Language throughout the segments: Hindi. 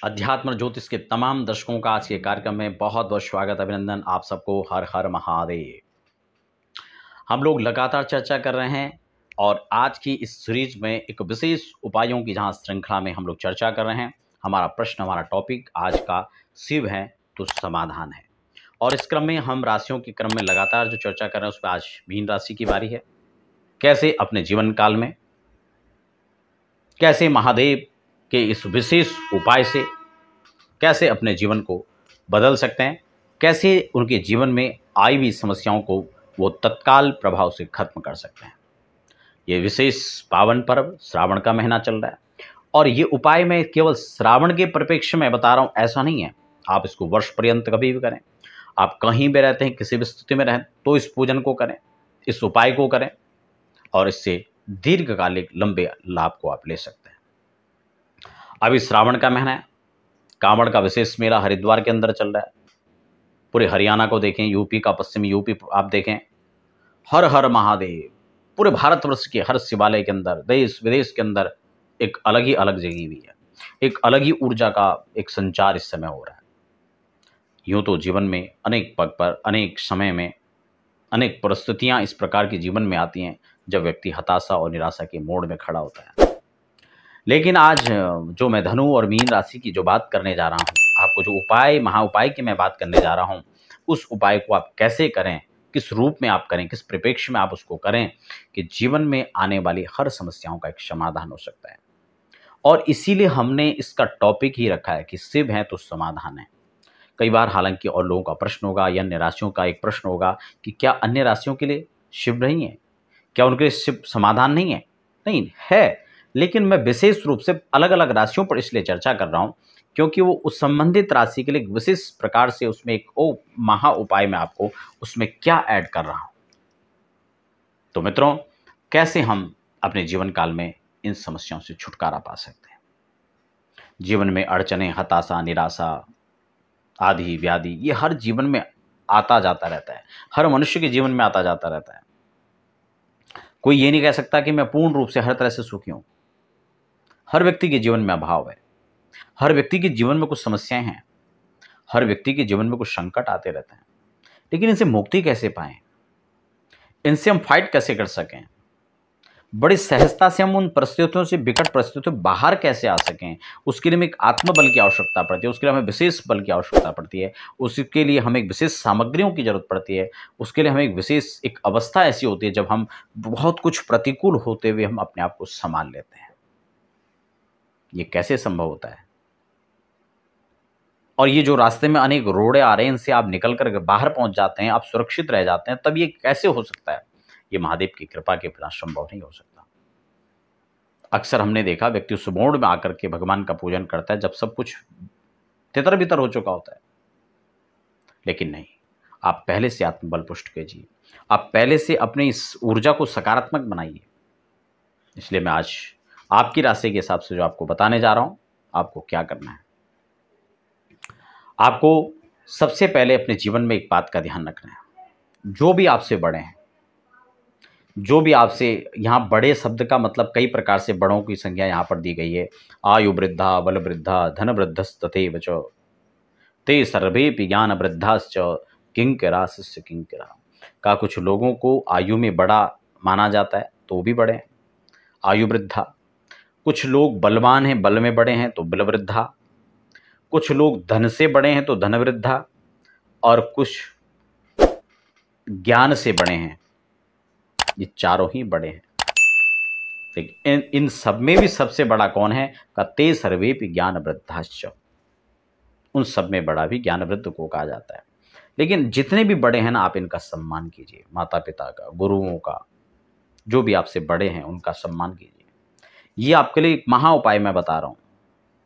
अध्यात्म ज्योतिष के तमाम दर्शकों का आज के कार्यक्रम में बहुत बहुत स्वागत, अभिनंदन आप सबको। हर हर महादेव। हम लोग लगातार चर्चा कर रहे हैं और आज की इस सीरीज में एक विशेष उपायों की जहां श्रृंखला में हम लोग चर्चा कर रहे हैं। हमारा प्रश्न, हमारा टॉपिक आज का शिव है तो समाधान है। और इस क्रम में हम राशियों के क्रम में लगातार जो चर्चा कर रहे हैं उसमें आज मीन राशि की बारी है। कैसे अपने जीवन काल में कैसे महादेव के इस विशेष उपाय से कैसे अपने जीवन को बदल सकते हैं, कैसे उनके जीवन में आई हुई समस्याओं को वो तत्काल प्रभाव से खत्म कर सकते हैं। ये विशेष पावन पर्व श्रावण का महीना चल रहा है और ये उपाय मैं केवल श्रावण के परिप्रेक्ष्य में बता रहा हूँ, ऐसा नहीं है। आप इसको वर्ष पर्यंत कभी भी करें। आप कहीं भी रहते हैं, किसी भी स्थिति में रहें तो इस पूजन को करें, इस उपाय को करें और इससे दीर्घकालिक लंबे लाभ को आप ले सकते हैं। अभी श्रावण का महीना है, कांवड़ का विशेष मेला हरिद्वार के अंदर चल रहा है। पूरे हरियाणा को देखें, यूपी का पश्चिमी यूपी आप देखें, हर हर महादेव। पूरे भारतवर्ष के हर शिवालय के अंदर, देश विदेश के अंदर एक अलग ही अलग जगह भी है, एक अलग ही ऊर्जा का एक संचार इस समय हो रहा है। यूं तो जीवन में अनेक पग पर, अनेक समय में अनेक परिस्थितियां इस प्रकार की जीवन में आती हैं जब व्यक्ति हताशा और निराशा के मोड़ में खड़ा होता है। लेकिन आज जो मैं धनु और मीन राशि की जो बात करने जा रहा हूं, आपको जो उपाय, महा उपाय की मैं बात करने जा रहा हूं, उस उपाय को आप कैसे करें, किस रूप में आप करें, किस परिप्रेक्ष्य में आप उसको करें कि जीवन में आने वाली हर समस्याओं का एक समाधान हो सकता है। और इसीलिए हमने इसका टॉपिक ही रखा है कि शिव है तो समाधान है। कई बार हालांकि और लोगों का प्रश्न होगा या अन्य राशियों का एक प्रश्न होगा कि क्या अन्य राशियों के लिए शिव नहीं है, क्या उनके लिए शिव समाधान नहीं है? नहीं है, लेकिन मैं विशेष रूप से अलग अलग राशियों पर इसलिए चर्चा कर रहा हूं क्योंकि वो उस संबंधित राशि के लिए विशेष प्रकार से उसमें एक महा उपाय में आपको उसमें क्या ऐड कर रहा हूं। तो मित्रों, कैसे हम अपने जीवन काल में इन समस्याओं से छुटकारा पा सकते हैं। जीवन में अड़चने, हताशा, निराशा आदि व्याधि ये हर जीवन में आता जाता रहता है, हर मनुष्य के जीवन में आता जाता रहता है। कोई ये नहीं कह सकता कि मैं पूर्ण रूप से हर तरह से सुखी हूं। हर व्यक्ति के जीवन में अभाव है, हर व्यक्ति के जीवन में कुछ समस्याएं हैं, हर व्यक्ति के जीवन में कुछ संकट आते रहते हैं। लेकिन इनसे मुक्ति कैसे पाएं, इनसे हम फाइट कैसे कर सकें, बड़ी सहजता से हम उन परिस्थितियों से, विकट परिस्थितियों से बाहर कैसे आ सकें, उसके लिए हमें एक आत्मबल की आवश्यकता पड़ती है, उसके लिए हमें विशेष बल की आवश्यकता पड़ती है, उसके लिए हमें एक विशेष सामग्रियों की जरूरत पड़ती है, उसके लिए हमें एक विशेष एक अवस्था ऐसी होती है जब हम बहुत कुछ प्रतिकूल होते हुए हम अपने आप को संभाल लेते हैं। ये कैसे संभव होता है? और ये जो रास्ते में अनेक रोड़े आ रहे हैं, इनसे आप निकल कर बाहर पहुंच जाते हैं, आप सुरक्षित रह जाते हैं, तब ये कैसे हो सकता है? ये महादेव की कृपा के बिना संभव नहीं हो सकता। अक्सर हमने देखा व्यक्ति उस मोड़ में आकर के भगवान का पूजन करता है जब सब कुछ तितर बितर हो चुका होता है। लेकिन नहीं, आप पहले से आत्मबल पुष्ट कीजिए, आप पहले से अपनी इस ऊर्जा को सकारात्मक बनाइए। इसलिए मैं आज आपकी राशि के हिसाब से जो आपको बताने जा रहा हूं, आपको क्या करना है। आपको सबसे पहले अपने जीवन में एक बात का ध्यान रखना है। जो भी आपसे बड़े हैं, जो भी आपसे, यहाँ बड़े शब्द का मतलब कई प्रकार से बड़ों की संख्या यहाँ पर दी गई है। आयु वृद्धा, बल वृद्धा, धन वृद्धस्तथैव च, ते सर्वेपि ज्ञान वृद्धाश्च किंकरा शिष्य किंकरा। का कुछ लोगों को आयु में बड़ा माना जाता है तो वो भी बड़े हैं, आयु वृद्धा। कुछ लोग बलवान हैं, बल में बड़े हैं तो बल वृद्धा। कुछ लोग धन से बड़े हैं तो धन वृद्धा, और कुछ ज्ञान से बड़े हैं, ये चारों ही बड़े हैं। लेकिन इन सब में भी सबसे बड़ा कौन है? ते सर्वेपि ज्ञान वृद्धाश्च। उन सब में बड़ा भी ज्ञान वृद्ध को कहा जाता है। लेकिन जितने भी बड़े हैं ना, आप इनका सम्मान कीजिए, माता पिता का, गुरुओं का, जो भी आपसे बड़े हैं उनका सम्मान कीजिए। ये आपके लिए एक महा उपाय मैं बता रहा हूं।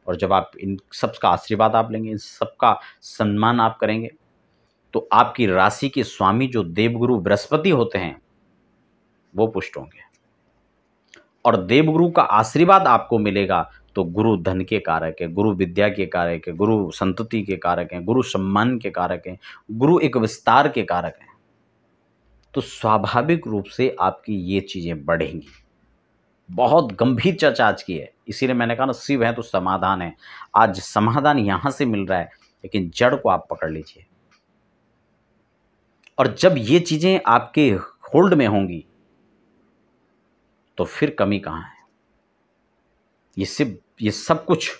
और जब आप इन सबका आशीर्वाद आप लेंगे, इन सबका सम्मान आप करेंगे, तो आपकी राशि के स्वामी जो देवगुरु बृहस्पति होते हैं वो पुष्ट होंगे। और देवगुरु का आशीर्वाद आपको मिलेगा तो गुरु धन के कारक है, गुरु विद्या के कारक है, गुरु संतति के कारक हैं, गुरु सम्मान के कारक हैं, गुरु एक विस्तार के कारक हैं। तो स्वाभाविक रूप से आपकी ये चीजें बढ़ेंगी। बहुत गंभीर चर्चा आज की है, इसीलिए मैंने कहा ना, शिव है तो समाधान है। आज समाधान यहाँ से मिल रहा है, लेकिन जड़ को आप पकड़ लीजिए। और जब ये चीज़ें आपके होल्ड में होंगी तो फिर कमी कहाँ है। ये सब कुछ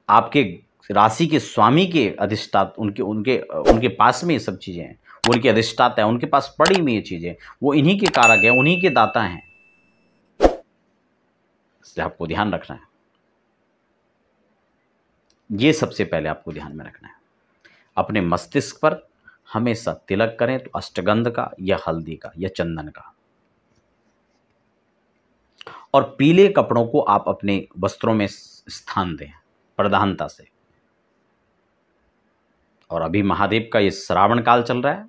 आपके राशि के स्वामी के अधिष्ठात, उनके उनके उनके पास में ये सब चीज़ें हैं, वो उनके अधिष्ठाता है, उनके पास पड़ी हुई ये चीज़ें, वो इन्हीं के कारक हैं, उन्हीं के दाता हैं। इसलिए आपको ध्यान रखना है, ये सबसे पहले आपको ध्यान में रखना है। अपने मस्तिष्क पर हमेशा तिलक करें तो अष्टगंध का या हल्दी का या चंदन का, और पीले कपड़ों को आप अपने वस्त्रों में स्थान दें प्रधानता से। और अभी महादेव का ये श्रावण काल चल रहा है,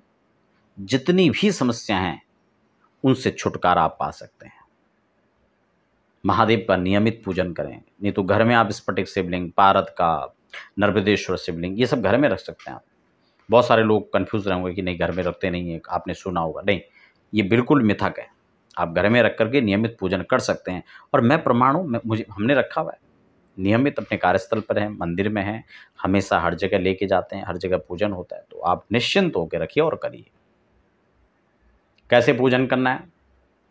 जितनी भी समस्याएं हैं उनसे छुटकारा आप पा सकते हैं। महादेव का नियमित पूजन करें, नहीं तो घर में आप स्फटिक शिवलिंग, पारद का, नर्मदेश्वर शिवलिंग, ये सब घर में रख सकते हैं आप। बहुत सारे लोग कंफ्यूज रहेंगे कि नहीं घर में रखते नहीं है, आपने सुना होगा, नहीं, ये बिल्कुल मिथक है। आप घर में रख करके नियमित पूजन कर सकते हैं। और मैं प्रमाण हूँ, हमने रखा हुआ है, नियमित अपने कार्यस्थल पर है, मंदिर में है, हमेशा हर जगह लेके जाते हैं, हर जगह पूजन होता है। तो आप निश्चिंत होकर रखिए और करिए। कैसे पूजन करना है?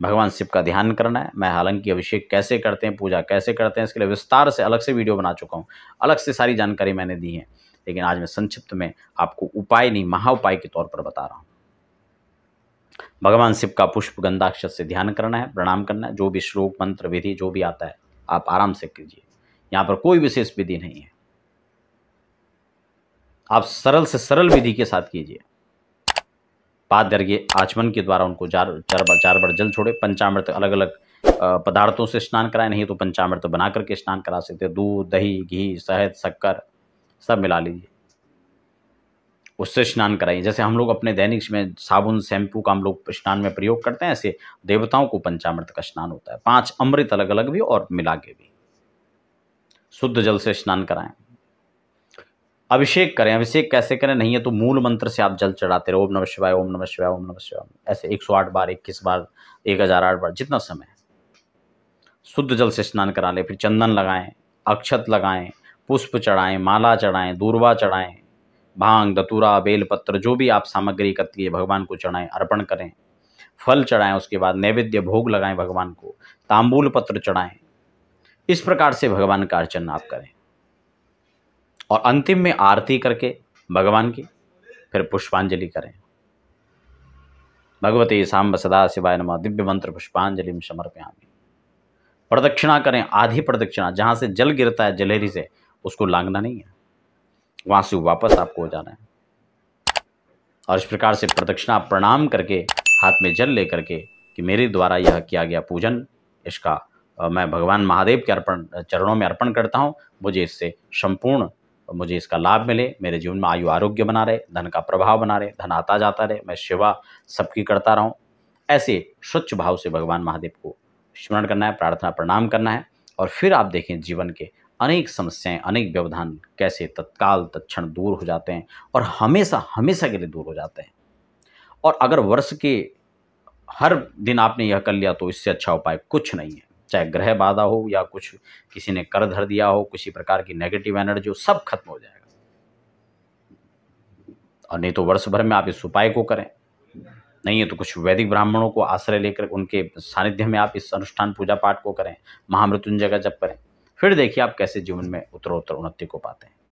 भगवान शिव का ध्यान करना है। मैं हालांकि अभिषेक कैसे करते हैं, पूजा कैसे करते हैं, इसके लिए विस्तार से अलग से वीडियो बना चुका हूँ, अलग से सारी जानकारी मैंने दी है, लेकिन आज मैं संक्षिप्त में आपको उपाय नहीं, महा उपाय के तौर पर बता रहा हूँ। भगवान शिव का पुष्प गंधाक्षत से ध्यान करना है, प्रणाम करना है। जो भी श्लोक मंत्र विधि जो भी आता है आप आराम से कीजिए, यहाँ पर कोई विशेष विधि नहीं है, आप सरल से सरल विधि के साथ कीजिए। पाद अर्घ्य आचमन के द्वारा उनको चार बार जल छोड़े। पंचामृत अलग अलग पदार्थों से स्नान कराएं, नहीं तो पंचामृत बना करके स्नान करा सकते हैं। दूध, दही, घी, शहद, शक्कर सब मिला लीजिए, उससे स्नान कराइए। जैसे हम लोग अपने दैनिक में साबुन शैम्पू का हम लोग स्नान में प्रयोग करते हैं, ऐसे देवताओं को पंचामृत का स्नान होता है। 5 अमृत अलग अलग भी और मिला के भी शुद्ध जल से स्नान कराएं। अभिषेक करें। अभिषेक कैसे करें? नहीं है तो मूल मंत्र से आप जल चढ़ाते रहो, ओम नमः शिवाय, ओम नमः शिवाय, ओम नमः शिवाय, ऐसे 108 बार, 21 बार, 1008 बार, जितना समय शुद्ध जल से स्नान करा ले। फिर चंदन लगाएं, अक्षत लगाएं, पुष्प चढ़ाएं, माला चढ़ाएं, दूर्वा चढ़ाएं, भांग, धतूरा, बेलपत्र, जो भी आप सामग्री एकत्र किए भगवान को चढ़ाएं, अर्पण करें। फल चढ़ाएं, उसके बाद नैवेद्य भोग लगाएं भगवान को, तांबूल पत्र चढ़ाएं। इस प्रकार से भगवान का अर्चन आप करें, और अंतिम में आरती करके भगवान की फिर पुष्पांजलि करें। भगवते सांब सदा शिवाय नमः, दिव्य मंत्र पुष्पांजलि समर्पयामि। प्रदक्षिणा करें, आधी प्रदक्षिणा, जहाँ से जल गिरता है जलेरी से उसको लांघना नहीं है, वहाँ से वापस आपको हो जाना है। और इस प्रकार से प्रदक्षिणा प्रणाम करके हाथ में जल लेकर के कि मेरे द्वारा यह किया गया पूजन, इसका मैं भगवान महादेव के चरणों में अर्पण करता हूँ। मुझे इससे संपूर्ण मुझे इसका लाभ मिले, मेरे जीवन में आयु आरोग्य बना रहे, धन का प्रभाव बना रहे, धन आता जाता रहे, मैं सेवा सबकी करता रहूं। ऐसे स्वच्छ भाव से भगवान महादेव को स्मरण करना है, प्रार्थना प्रणाम करना है। और फिर आप देखें जीवन के अनेक समस्याएं, अनेक व्यवधान कैसे तत्काल तत्क्षण दूर हो जाते हैं, और हमेशा हमेशा के लिए दूर हो जाते हैं। और अगर वर्ष के हर दिन आपने यह कर लिया तो इससे अच्छा उपाय कुछ नहीं है। चाहे ग्रह बाधा हो या कुछ किसी ने कर धर दिया हो, किसी प्रकार की नेगेटिव एनर्जी हो, सब खत्म हो जाएगा। और नहीं तो वर्ष भर में आप इस उपाय को करें, नहीं है तो कुछ वैदिक ब्राह्मणों को आश्रय लेकर उनके सानिध्य में आप इस अनुष्ठान पूजा पाठ को करें, महामृत्युंजय का जप करें। फिर देखिए आप कैसे जीवन में उत्तरोत्तर उन्नति को पाते हैं।